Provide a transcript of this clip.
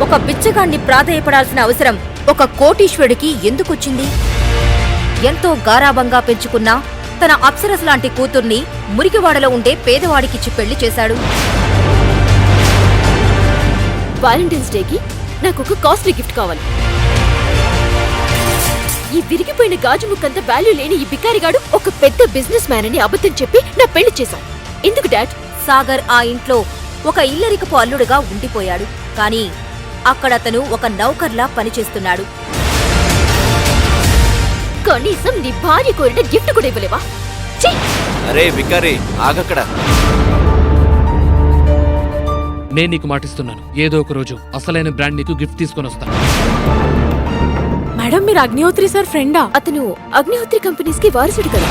ఒక బిచ్చగాన్ని ప్రాధేయపడాల్సిన అవసరం ఒక కోటీశ్వరుడికి ఎందుకొచ్చింది? ఎంతో గారాబంగా పెంచుకున్న తన అప్సరస్ లాంటి కూతుర్ని మురికివాడలో ఉండే పేదవాడికిచ్చి పెళ్లి చేశాడు. వాలంటైన్స్ డేకి నాకొక కాస్ట్లీ గిఫ్ట్ కావాలి. ఈ విరిగిపోయిన గాజు ముక్కంత వాల్యూ లేని ఈ బికారిగాడు ఒక పెద్ద బిజినెస్ మ్యాన్ అని అబద్ధం చెప్పి నా పెళ్లి చేశాం. ఎందుకు డాడ్? సాగర్ ఆ ఇంట్లో ఒక ఇల్లరికపు అల్లుడుగా ఉండిపోయాడు. కానీ అక్కడతను ఒక నౌకర్లా పనిచేస్తున్నాడు. కనీసం నీ భార్య కోరిన గిఫ్ట్ కూడా ఇవ్వలేవా? అరే బికారి, ఆగక్కడ. నేను నీకు మాటిస్తున్నాను, ఏదో ఒక రోజు అసలైన బ్రాండ్ నీకు గిఫ్ట్ తీసుకొని వస్తాను. మేడం, మీరు అగ్నిహోత్రి సార్ ఫ్రెండా? అతను అగ్నిహోత్రి కంపెనీస్ కి వారసుడు కదా.